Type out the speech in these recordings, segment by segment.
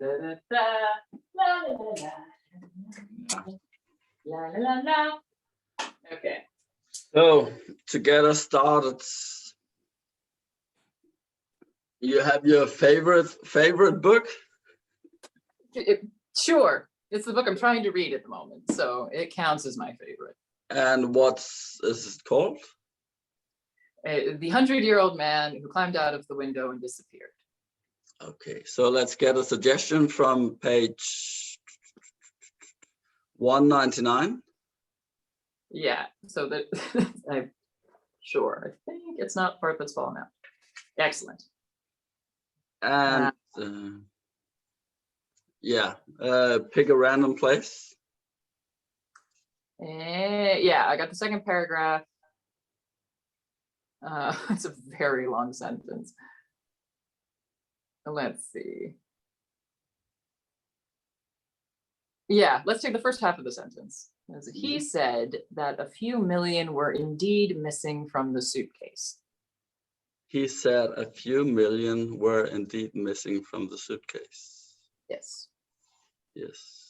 La la la la. Okay. So to get us started, you have your favorite book? Sure. It's the book I'm trying to read at the moment, so it counts as my favorite. And what is it called? The 100-year-old man who climbed out of the window and disappeared. Okay, so let's get a suggestion from page 199. Yeah, so that I'm sure. I think it's not part that's fallen out. Excellent. And yeah, pick a random place. Yeah, I got the second paragraph. It's a very long sentence. Let's see. Yeah, let's take the first half of the sentence. As he said that a few million were indeed missing from the suitcase. He said a few million were indeed missing from the suitcase. Yes. Yes.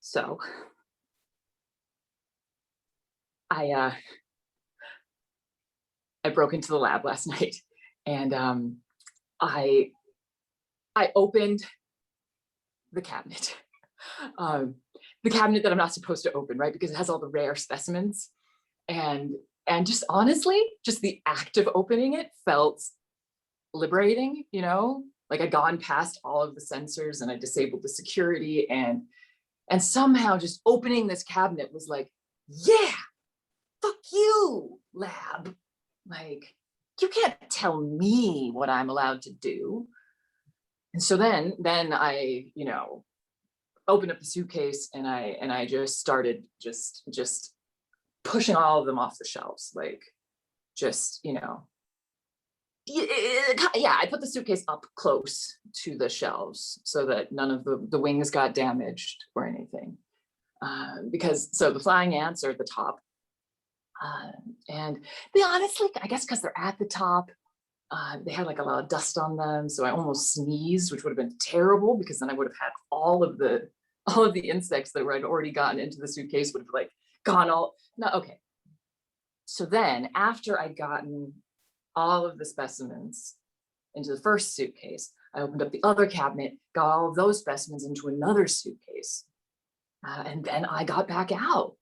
So I broke into the lab last night, and I opened the cabinet. The cabinet that I'm not supposed to open, right? Because it has all the rare specimens. And just honestly, just the act of opening it felt liberating, you know? Like I'd gone past all of the sensors and I disabled the security, and somehow just opening this cabinet was like, yeah, fuck you, lab. Like, you can't tell me what I'm allowed to do. And so then I, you know, opened up the suitcase and I just started just pushing all of them off the shelves, like just, you know, yeah, I put the suitcase up close to the shelves so that none of the wings got damaged or anything. Because so the flying ants are at the top. And they honestly, I guess because they're at the top, they had like a lot of dust on them. So I almost sneezed, which would have been terrible because then I would have had all of the insects that I'd already gotten into the suitcase would have like gone all, no, okay. So then after I'd gotten all of the specimens into the first suitcase, I opened up the other cabinet, got all of those specimens into another suitcase. And then I got back out.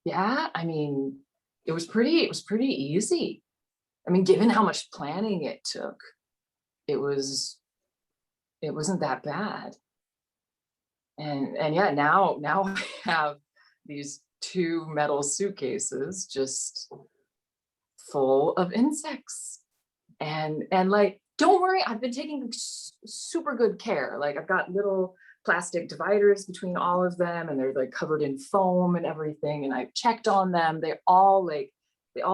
Yeah, I mean, it was pretty easy. I mean, given how much planning it took, it wasn't that bad. And yeah, now I have these 2 metal suitcases just full of insects. And like, don't worry, I've been taking super good care. Like I've got little plastic dividers between all of them, and they're like covered in foam and everything. And I've checked on them. They all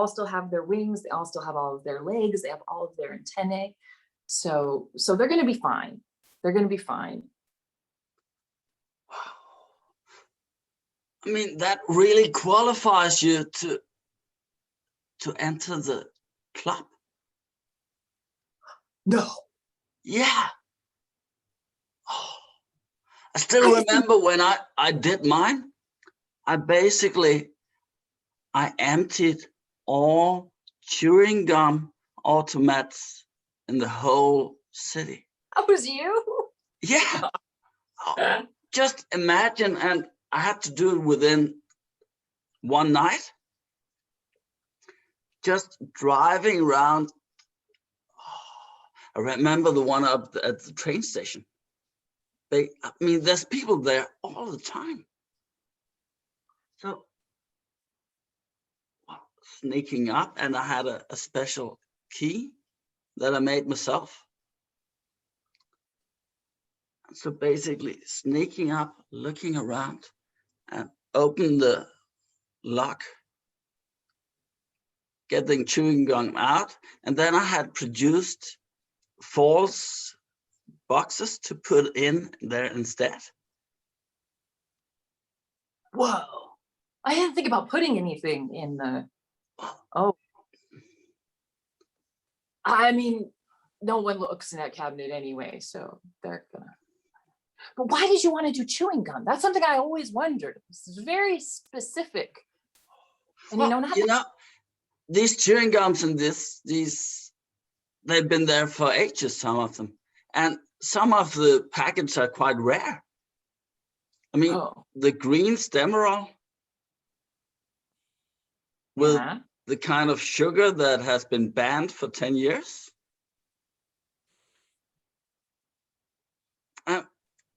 still have their wings. They all still have all of their legs. They have all of their antennae. So they're going to be fine. They're going to be fine. I mean, that really qualifies you to enter the club. No. Yeah. Oh. I still remember when I did mine, I emptied all chewing gum automats in the whole city. That was you? Yeah. Oh, just imagine, and I had to do it within one night. Just driving around. Oh, I remember the one up at the train station. I mean, there's people there all the time. So, well, sneaking up, and I had a special key that I made myself. So basically sneaking up, looking around, and open the lock, getting chewing gum out. And then I had produced false boxes to put in there instead. Whoa. I didn't think about putting anything in the, oh, I mean, no one looks in that cabinet anyway, so they're gonna. But why did you want to do chewing gum? That's something I always wondered. This is very specific. And Well, not you know, these chewing gums and these, they've been there for ages, some of them. And some of the packets are quite rare. I mean, oh, the green Demerol with yeah. the kind of sugar that has been banned for 10 years.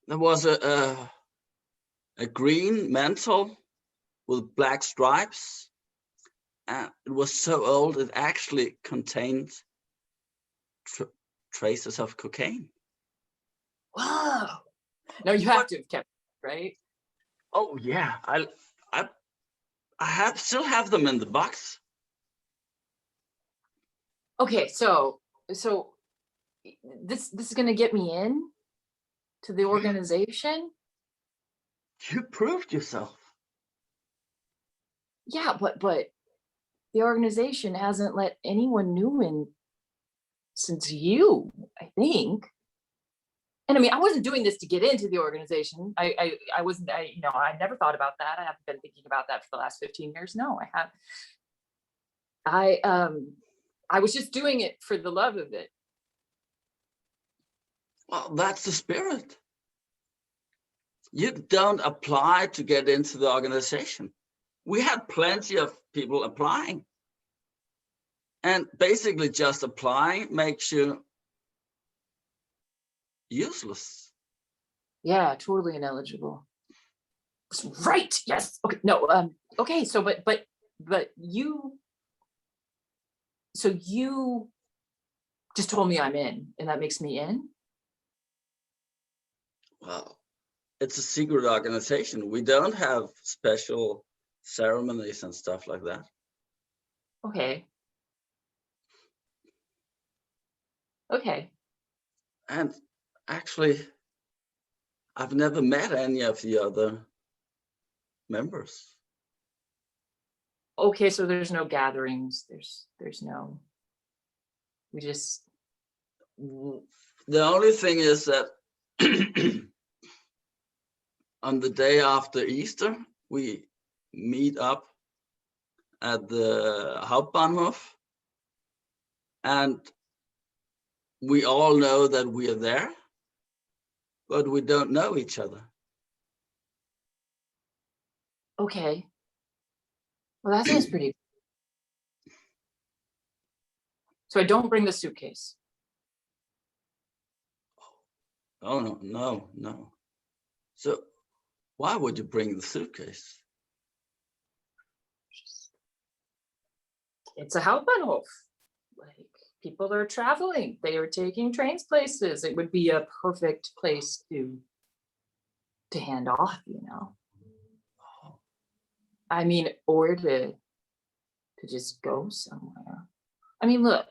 There was a green menthol with black stripes. And it was so old, it actually contained traces of cocaine. Whoa. No, you have to have kept it, right? Oh yeah, I still have them in the box. Okay, so this is gonna get me in to the organization. You proved yourself. Yeah, but the organization hasn't let anyone new in since you, I think. And I mean, I wasn't doing this to get into the organization. I wasn't, I never thought about that. I haven't been thinking about that for the last 15 years. No, I have. I was just doing it for the love of it. Well, that's the spirit. You don't apply to get into the organization. We had plenty of people applying. And basically just applying makes you useless. Yeah, totally ineligible. Right. Yes. Okay. No. Okay. So, but you. So you just told me I'm in, and that makes me in. Well, it's a secret organization. We don't have special ceremonies and stuff like that. Okay. Okay. And actually, I've never met any of the other members. Okay. So there's no gatherings. There's no. We just. The only thing is that on the day after Easter, we meet up at the Hauptbahnhof, and we all know that we are there, but we don't know each other. Okay. Well, that sounds pretty. So I don't bring the suitcase. Oh, no. So why would you bring the suitcase? It's a Hauptbahnhof. Like, people are traveling. They are taking trains places. It would be a perfect place to hand off, I mean, or to just go somewhere. I mean, look,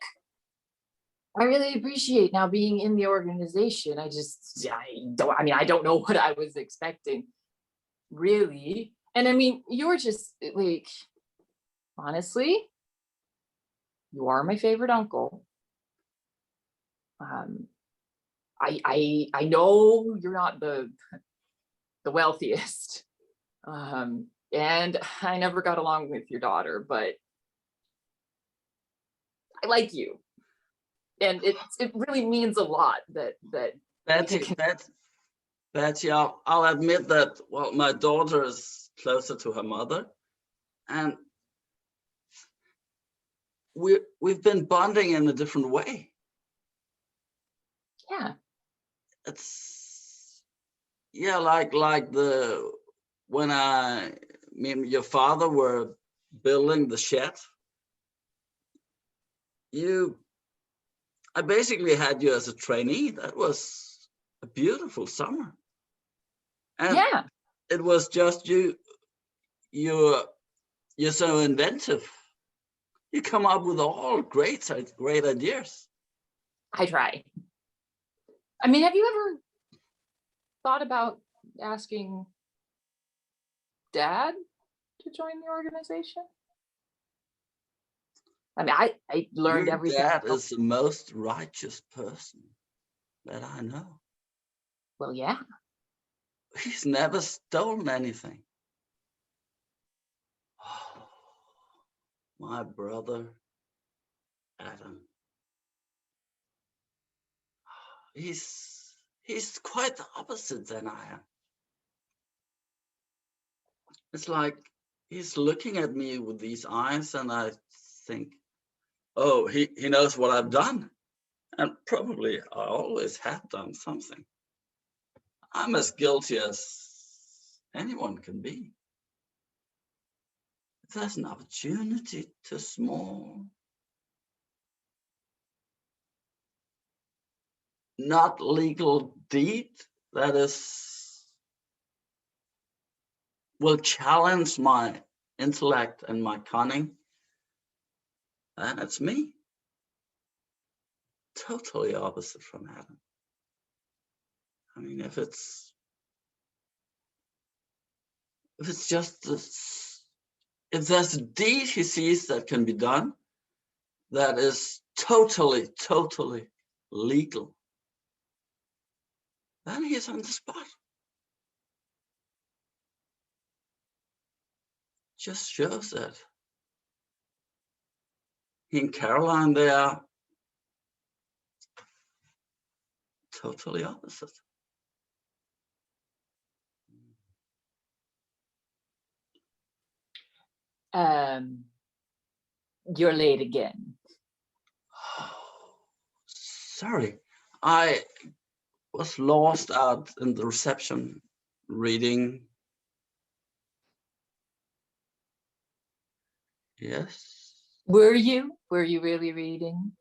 I really appreciate now being in the organization. I don't know what I was expecting, really. And I mean, you're just like, honestly, you are my favorite uncle. I know you're not the wealthiest, and I never got along with your daughter, but I like you, and it really means a lot that Betsy, I'll admit that, well, my daughter is closer to her mother, and we've been bonding in a different way. Yeah. It's like when me and your father were building the shed. I basically had you as a trainee. That was a beautiful summer. And Yeah. it was just you're so inventive. You come up with all great ideas. I try. I mean, have you ever thought about asking dad to join the organization? I mean, I learned Your everything. dad is the most righteous person that I know. Well, yeah. He's never stolen anything. Oh, my brother, Adam. He's quite the opposite than I am. It's like he's looking at me with these eyes, and I think, oh, he knows what I've done. And probably I always have done something. I'm as guilty as anyone can be. If there's an opportunity to small, not legal deed that will challenge my intellect and my cunning, then it's me. Totally opposite from Adam. I mean, if it's just this, if there's a deed he sees that can be done that is totally legal, then he's on the spot. Just shows that he and Caroline, they are totally opposite. You're late again. Sorry, I was lost out in the reception reading. Yes. Were you really reading?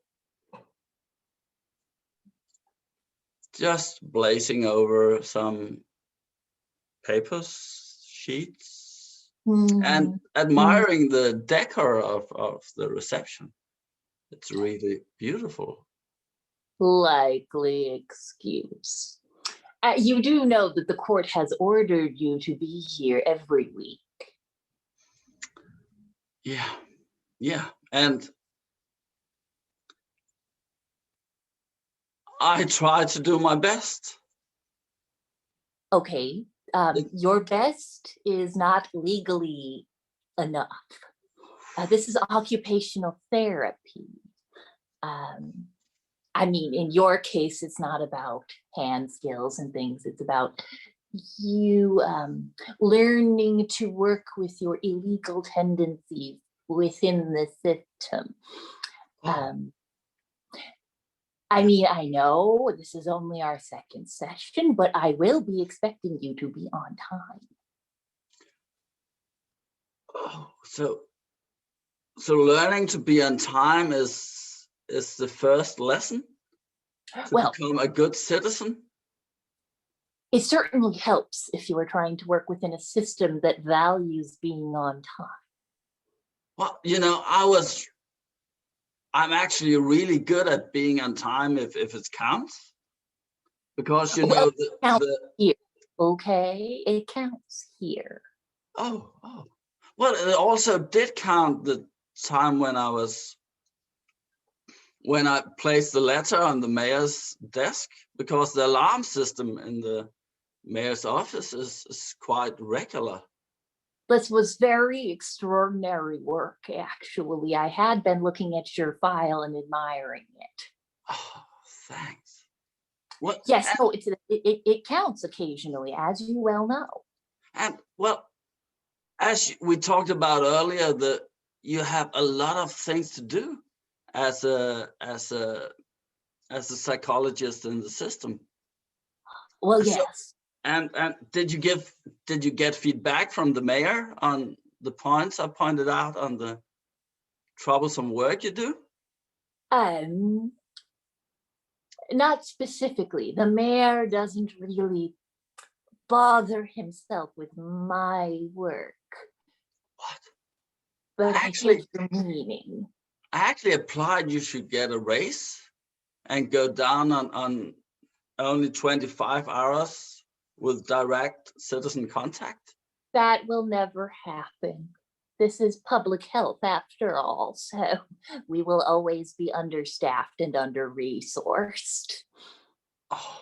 Just blazing over some papers, sheets, and admiring the decor of the reception. It's really beautiful. Likely excuse. You do know that the court has ordered you to be here every week. Yeah, and I try to do my best. Okay, your best is not legally enough. This is occupational therapy. I mean, in your case, it's not about hand skills and things. It's about you learning to work with your illegal tendencies within the system. I mean, I know this is only our second session, but I will be expecting you to be on time. Oh, so learning to be on time is the first lesson to become a good citizen? It certainly helps if you are trying to work within a system that values being on time. Well, you know, I'm actually really good at being on time if it counts. Because, you know, it counts here, okay? It counts here. Oh. Well, it also did count the time when I placed the letter on the mayor's desk, because the alarm system in the mayor's office is quite regular. This was very extraordinary work, actually. I had been looking at your file and admiring it. Oh, thanks. Well, yes, no, it counts occasionally, as you well know. And well, as we talked about earlier, that you have a lot of things to do as a psychologist in the system. Well, yes. And did you get feedback from the mayor on the points I pointed out on the troublesome work you do? Not specifically. The mayor doesn't really bother himself with my work. What? But actually, I get your meaning. I actually applied you should get a raise and go down on only 25 hours with direct citizen contact. That will never happen. This is public health after all, so we will always be understaffed and under-resourced. Oh,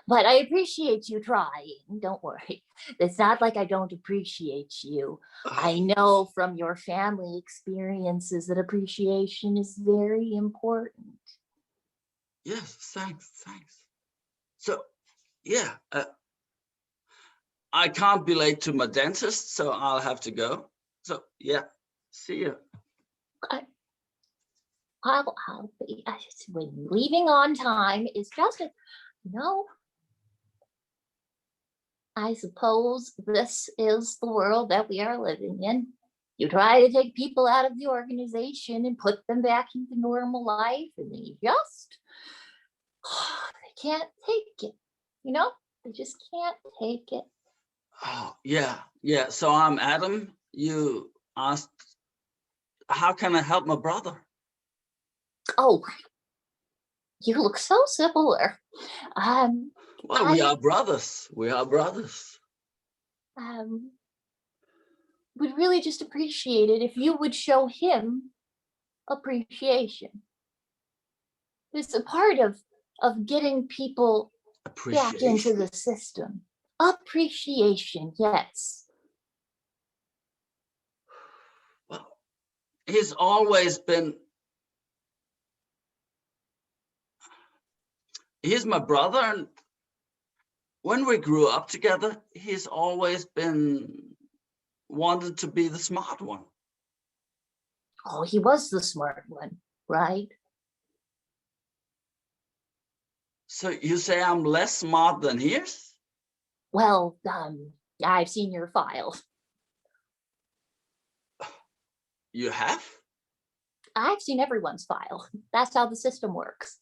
But I appreciate you trying. Don't worry. It's not like I don't appreciate you. I know from your family experiences that appreciation is very important. yes, thanks. So, yeah, I can't be late to my dentist, so I'll have to go. So, yeah, see you. I'll be leaving on time is just a, I suppose this is the world that we are living in. You try to take people out of the organization and put them back into normal life, and they just, they can't take it. They just can't take it. Oh, yeah. So I'm Adam. You asked, how can I help my brother? Oh, you look so similar. Well, we are brothers. Would really just appreciate it if you would show him appreciation. It's a part of getting people back into the system. Appreciation, yes. Well, he's always been, he's my brother, and when we grew up together, he's always been wanted to be the smart one. Oh, he was the smart one, right? So you say I'm less smart than he is? Well, I've seen your file. You have? I've seen everyone's file. That's how the system works.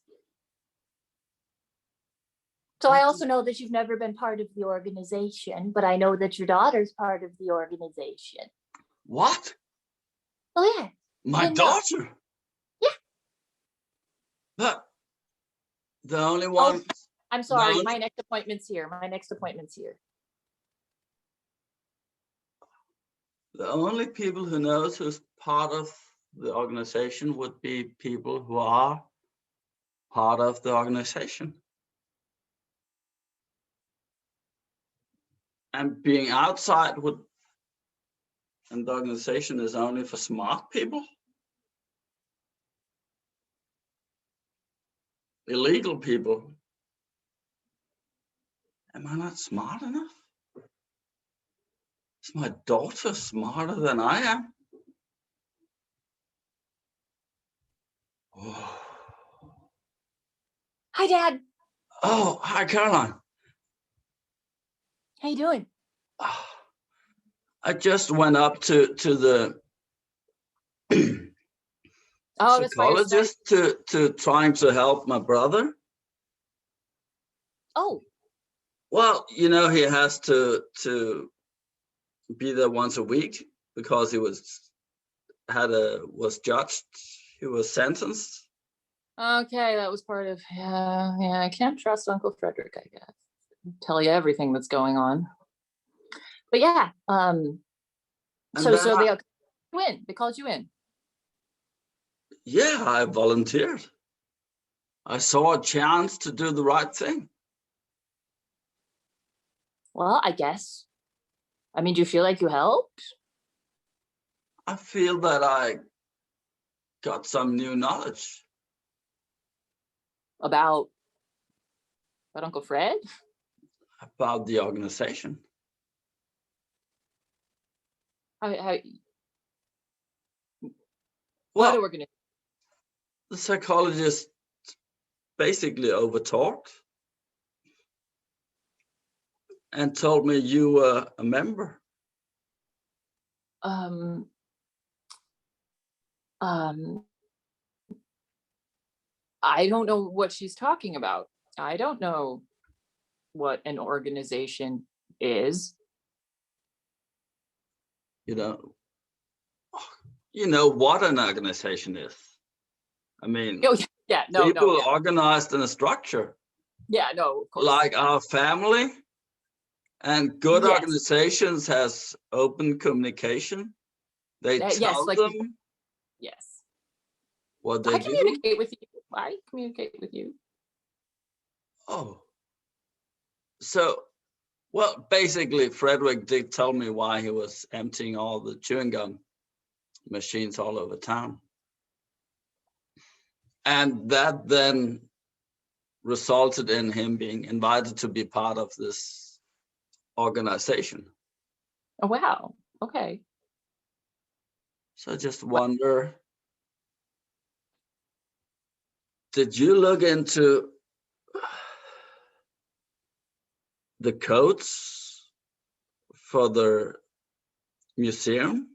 So I also know that you've never been part of the organization, but I know that your daughter's part of the organization. What? Oh, yeah. My daughter? Yeah. But the only one. Oh, I'm sorry. My next appointment's here. The only people who knows who's part of the organization would be people who are part of the organization. And being outside and the organization is only for smart people. Illegal people. Am I not smart enough? Is my daughter smarter than I am? Oh. Hi, Dad. Oh, hi, Caroline. How you doing? I just went up to the psychologist to trying to help my brother. Oh. Well, he has to be there once a week because he was judged. He was sentenced. Okay, that was part of, yeah, I can't trust Uncle Frederick, I guess. Tell you everything that's going on. But yeah, so they called you in. Yeah, I volunteered. I saw a chance to do the right thing. Well, I guess. I mean, do you feel like you helped? I feel that I got some new knowledge. About Uncle Fred? About the organization. What organization? The psychologist basically overtalked and told me you were a member. I don't know what she's talking about. I don't know what an organization is. You know what an organization is. I mean, people organized in a structure. Yeah, no, of course. Like our family And good Yes. organizations has open communication. They Yes, tell like them yes. what they I do. communicate with you. I communicate with you. Oh, so, well, basically, Frederick did tell me why he was emptying all the chewing gum machines all over town. And that then resulted in him being invited to be part of this organization. Oh, wow. Okay. So I just wonder, did you look into the codes for the museum?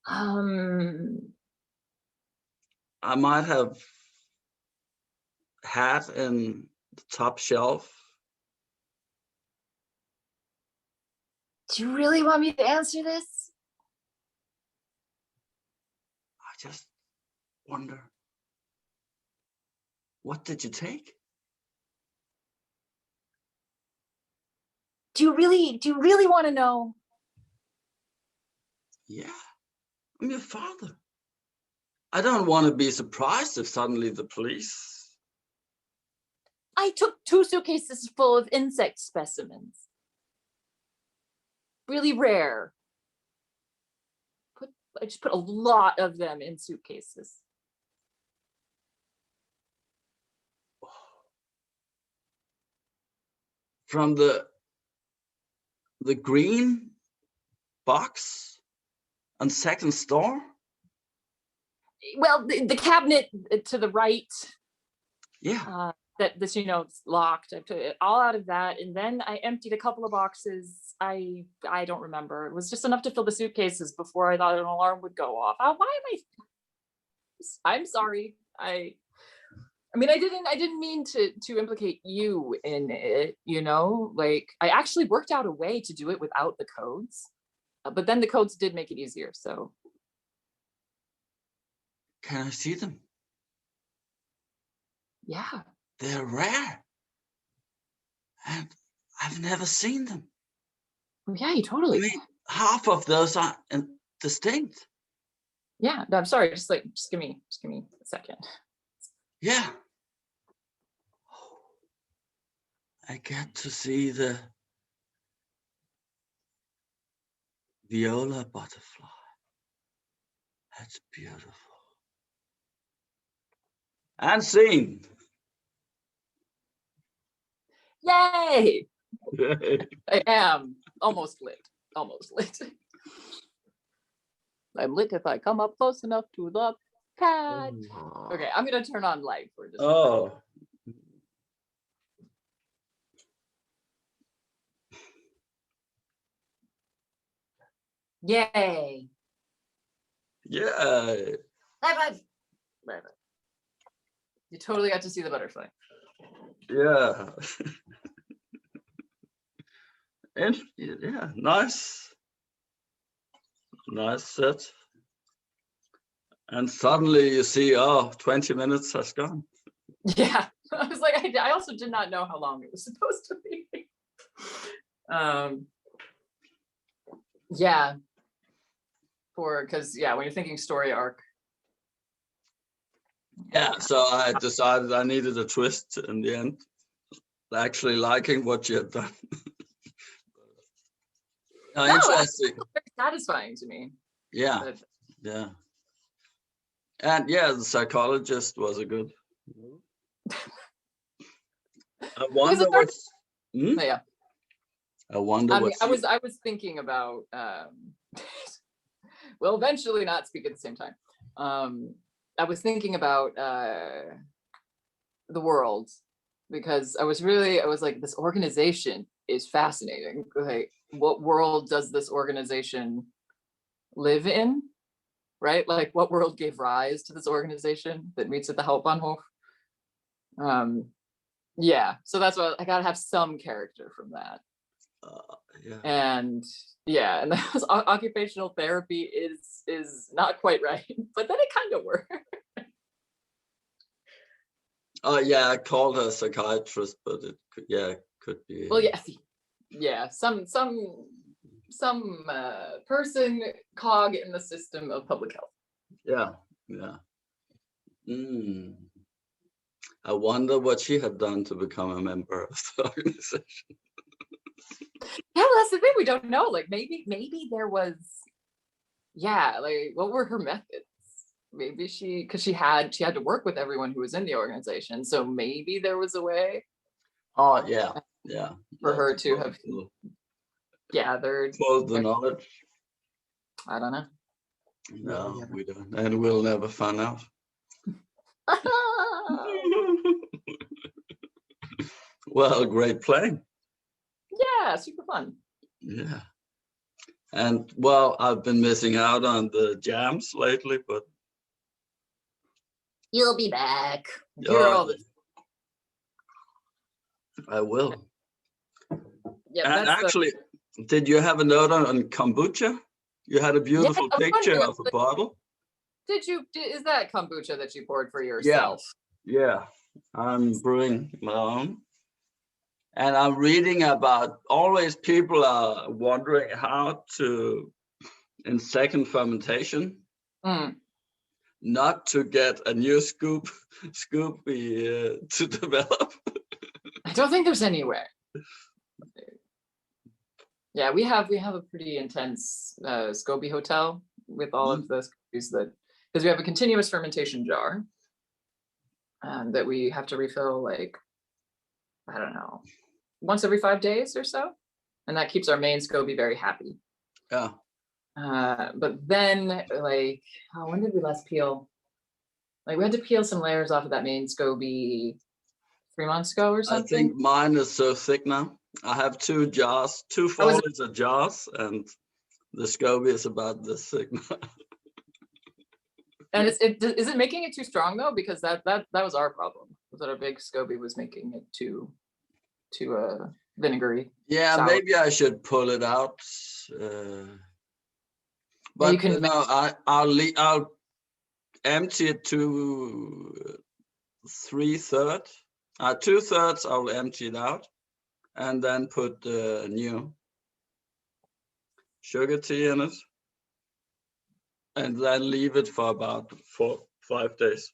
I might have had in the top shelf. Do you really want me to answer this? I just wonder, what did you take? Do you really want to know? Yeah, I'm your father. I don't want to be surprised if suddenly the police. I took 2 suitcases full of insect specimens. Really rare. I just put a lot of them in suitcases. From the green box on second store? Well, the cabinet to the right, Yeah. that this, it's locked. I took it all out of that, and then I emptied a couple of boxes. I don't remember. It was just enough to fill the suitcases before I thought an alarm would go off. Why am I'm sorry. I mean, I didn't mean to implicate you in it, like I actually worked out a way to do it without the codes, but then the codes did make it easier. So Can I see them? yeah. They're rare. And I've never seen them. Yeah, you totally. I mean, half of those are distinct. Yeah, no, I'm sorry. Just give me a second. Yeah. I get to see the viola butterfly. That's beautiful. And seen. Yay! I am almost lit. Almost lit. I'm lit if I come up close enough to the pad. Okay, I'm gonna turn on light for just. Oh. Yay! Yeah. Bye. You totally got to see the butterfly. Yeah. And yeah, nice set. And suddenly you see, 20 minutes has gone. Yeah, I was like, I also did not know how long it was supposed to be. Yeah, because when you're thinking story arc. Yeah, so I decided I needed a twist in the end. Actually liking what you had done. No, interesting. very satisfying to me. Yeah, But yeah. And yeah, the psychologist was a good. I wonder what's. yeah. I wonder what. I was thinking about. We'll eventually not speak at the same time. I was thinking about the world, because I was like, this organization is fascinating. Like, what world does this organization live in? Right? Like, what world gave rise to this organization that meets at the Hauptbahnhof? Yeah, so that's why I gotta have some character from that. Yeah. And that occupational therapy is not quite right, but then it kind of works. Oh yeah, I called her psychiatrist, but it could be. Well, yeah, some person cog in the system of public health. Yeah. I wonder what she had done to become a member of the organization. Yeah, well, that's the thing, we don't know. Like maybe there was, like what were her methods? Maybe because she had to work with everyone who was in the organization, so maybe there was a way. Oh yeah. For her to have gathered the knowledge. I don't know. No, we don't, and we'll never find out. Well, great playing. Yeah, super fun. Yeah. And well, I've been missing out on the jams lately, but You'll be back. Hear all this. I will. Yeah, and actually, did you have a note on kombucha? You had a beautiful picture of a bottle. Did you? Is that kombucha that you poured for yourself? Yeah. I'm brewing my own. And I'm reading about, always people are wondering how to, in second fermentation, not to get a new scoopy to develop. I don't think there's anywhere. Yeah, we have a pretty intense SCOBY hotel with all of the scobies because we have a continuous fermentation jar that we have to refill, like, I don't know, once every 5 days or so, and that keeps our main SCOBY very happy. Yeah. But then, like, when did we last peel? Like, we had to peel some layers off of that main SCOBY 3 months ago or something. I think mine is so thick now. I have 2 jars, 2 4-liter jars, and the SCOBY is about this thick now. And is it making it too strong though? Because that was our problem. Was that our big SCOBY was making it too vinegary. Yeah, sour. maybe I should pull it out. But can I'll empty it to 3/3. 2/3 I'll empty it out, and then put the new sugar tea in it, and then leave it for about 4-5 days.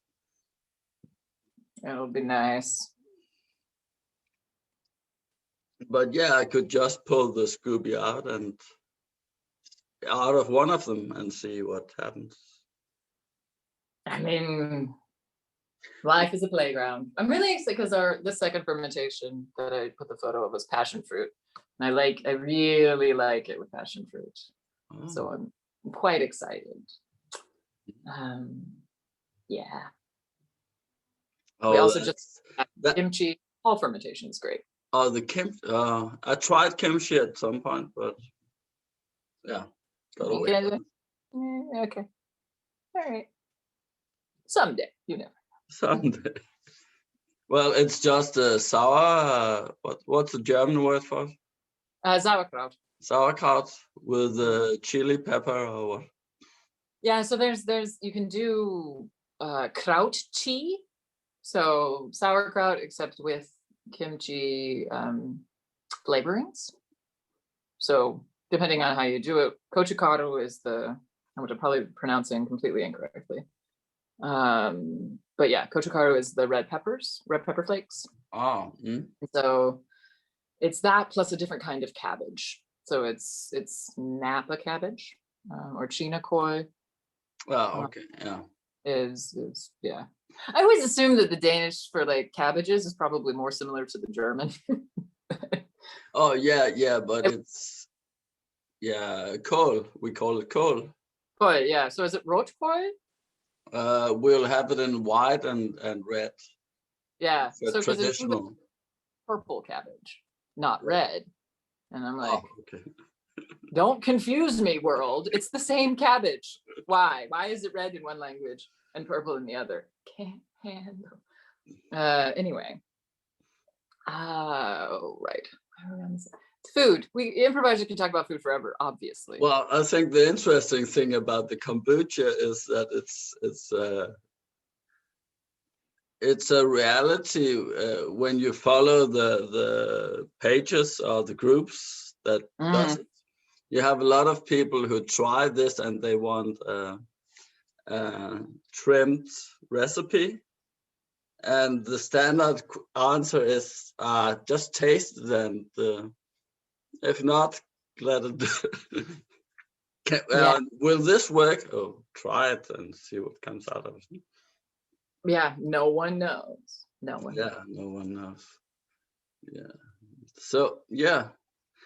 It'll be nice. But yeah, I could just pull the SCOBY out of one of them and see what happens. I mean, life is a playground. I'm really excited because the second fermentation that I put the photo of was passion fruit, and I really like it with passion fruit. Oh. So I'm quite excited. Yeah. We also just kimchi. All fermentation is great. Oh, the kimchi. I tried kimchi at some point, but yeah, gotta wait. Okay. All right. Someday, you know. Someday. Well, it's just a sour. What's the German word for it? Sauerkraut. Sauerkraut with chili pepper or what? Yeah, so there's you can do kraut tea, so sauerkraut except with kimchi flavorings. So depending on how you do it, kochikaru is I'm probably pronouncing completely incorrectly. But yeah, kochikaru is the red pepper flakes. Oh. So it's that plus a different kind of cabbage. So it's Napa cabbage or chinakoi. Oh, okay, yeah. Is yeah. I always assume that the Danish for like cabbages is probably more similar to the German. Oh yeah, but it's kål. We call it kål. Koi, yeah. So is it rotkoi? We'll have it in white and red. Yeah. So traditional. Purple cabbage, not red. And I'm like, okay. Don't confuse me, world. It's the same cabbage. Why? Why is it red in one language and purple in the other? Can't handle. Anyway. Right. Food. Improvisers can talk about food forever, obviously. Well, I think the interesting thing about the kombucha is that it's it's a reality when you follow the pages or the groups that does it. You have a lot of people who try this and they want a trimmed recipe, and the standard answer is just taste it, and if not, let it do. Will this work? Oh, try it and see what comes out of it. Yeah, no one knows. No one knows. Yeah, no one knows. Yeah. So yeah.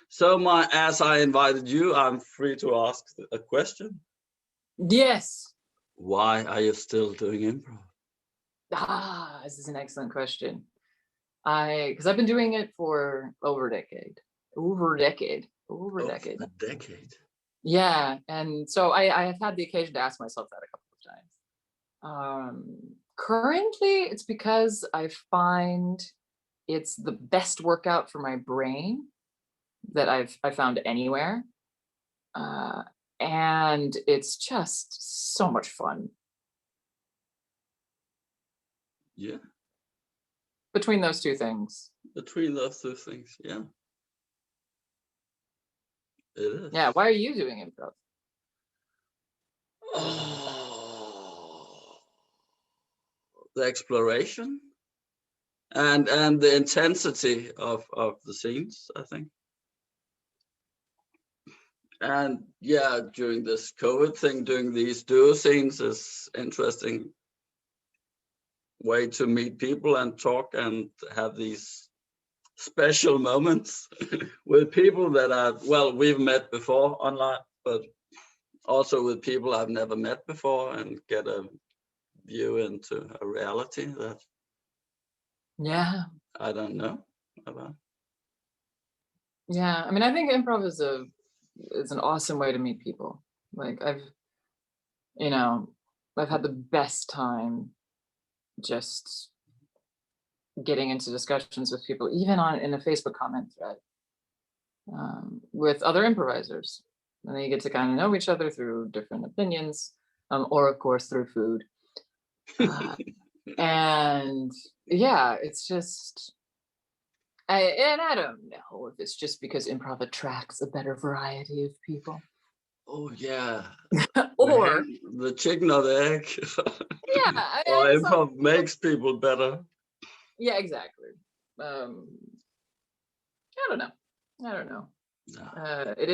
So as I invited you, I'm free to ask a question. Yes. Why are you still doing improv? This is an excellent question. Because I've been doing it for over a decade. A decade. Yeah, and so I have had the occasion to ask myself that a couple of times. Currently, it's because I find it's the best workout for my brain that I found anywhere, and it's just so much fun. Yeah. Between those two things. Between those two things, yeah. It is. Yeah. Why are you doing improv? Oh, the exploration and the intensity of the scenes, I think. And yeah, during this COVID thing, doing these duo scenes is interesting way to meet people and talk and have these special moments with people that we've met before online, but also with people I've never met before, and get a view into a reality that I don't know about. Yeah, I mean, I think improv is an awesome way to meet people. Like I've had the best time just getting into discussions with people, even in a Facebook comment thread, with other improvisers. And then you get to kind of know each other through different opinions, or of course through food. And yeah, it's just, I don't know if it's just because improv attracts a better variety of people. Oh yeah. Or the chicken or the egg. yeah, or improv makes people better. Yeah, exactly. I don't know. No. It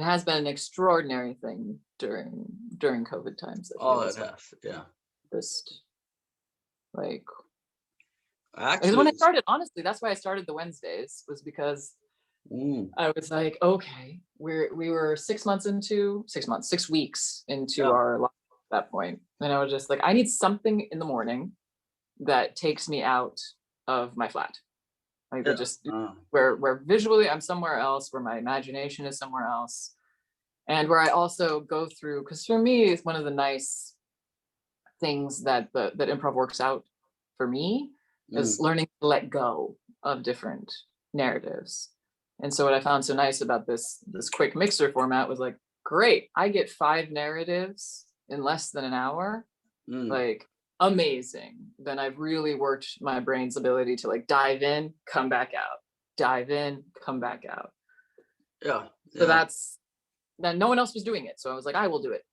has been an extraordinary thing during COVID times. Oh, it has, yeah. Just like, actually, when I started, honestly, that's why I started the Wednesdays, was because I was like, okay, we were 6 weeks into our life at that point, and I was just like, I need something in the morning that takes me out of my flat, like where visually I'm somewhere else, where my imagination is somewhere else, and where I also go through, because for me, it's one of the nice things that that improv works out for me is learning to let go of different narratives. And so what I found so nice about this quick mixer format was like, great, I get 5 narratives in less than an hour. Like, amazing. Then I've really worked my brain's ability to like dive in, come back out, dive in, come back out. Yeah. So then no one else was doing it, so I was like, I will do it.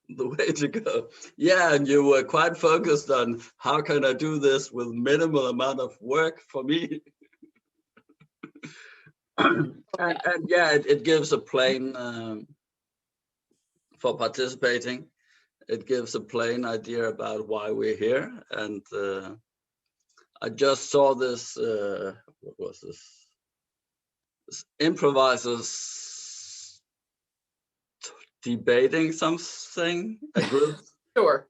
The way to go. Yeah, and you were quite focused on how can I do this with minimal amount of work for me. and yeah, it gives a plain for participating. It gives a plain idea about why we're here. And I just saw this. What was this improvisers debating something, a group. Sure.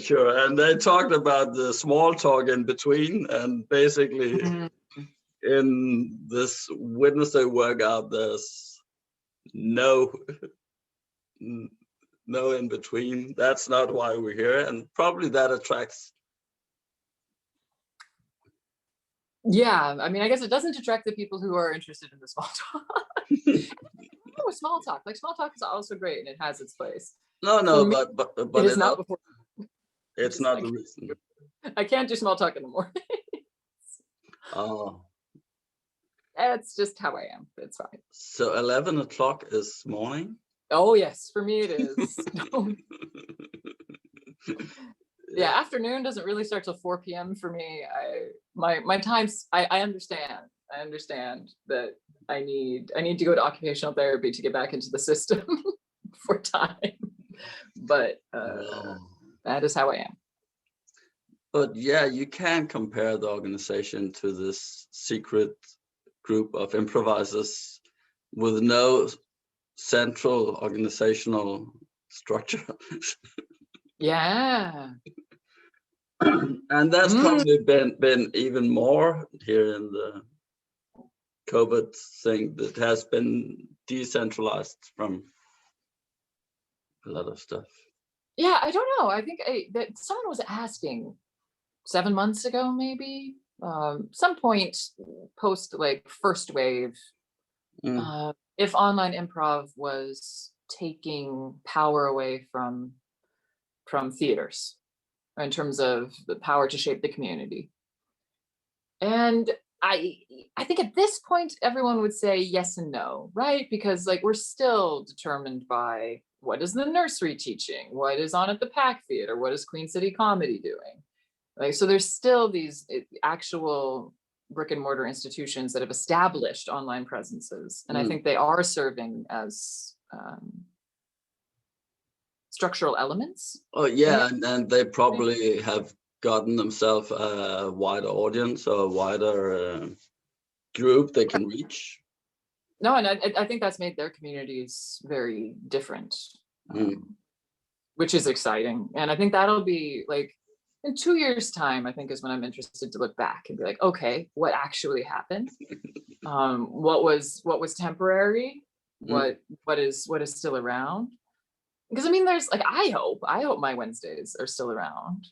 Sure, and they talked about the small talk in between, and basically in this Wednesday workout, there's no in between. That's not why we're here, and probably that attracts. Yeah, I mean, I guess it doesn't attract the people who are interested in the small talk. Small talk is also great, and it has its place. No, no, me, but it is it's not not. before. It's just not like- the reason. I can't do small talk in the morning. Oh, That's just how I am. It's fine. so 11 o'clock is morning. Oh yes, for me it is. Yeah, afternoon doesn't really start till 4 p.m. for me. My times, I understand. I understand that I need to go to occupational therapy to get back into the system for time. But Oh. that is how I am. But yeah, you can compare the organization to this secret group of improvisers with no central organizational structure. Yeah. And that's probably been even more here in the COVID thing that has been decentralized from a lot of stuff. Yeah, I don't know. I think that someone was asking 7 months ago, maybe, some point post like first wave, if online improv was taking power away from theaters in terms of the power to shape the community. And I think at this point, everyone would say yes and no, right? Because like we're still determined by what is the nursery teaching, what is on at the Pack Theater, what is Queen City Comedy doing? Like, so there's still these actual brick and mortar institutions that have established online presences. And I think they are serving as structural elements. Oh yeah, and they probably have gotten themselves a wider audience or a wider group they can reach. No, and I think that's made their communities very different, which is exciting. And I think that'll be like in 2 years' time, I think is when I'm interested to look back and be like, okay, what actually happened? What was temporary? What is still around? Because I mean, there's like, I hope my Wednesdays are still around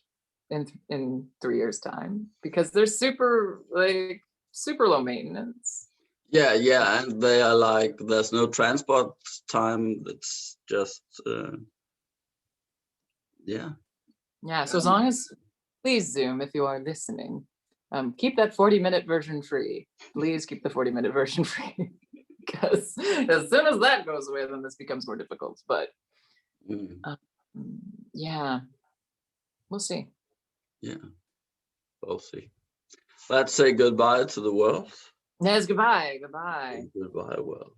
in 3 years' time, because they're super low maintenance. Yeah, and they are like, there's no transport time. It's just yeah. So as long as, please Zoom, if you are listening, keep that 40-minute version free. Please keep the 40-minute version free, because as soon as that goes away, then this becomes more difficult. But yeah, we'll see. Yeah, we'll see. Let's say goodbye to the world. Yes, goodbye. Goodbye, world.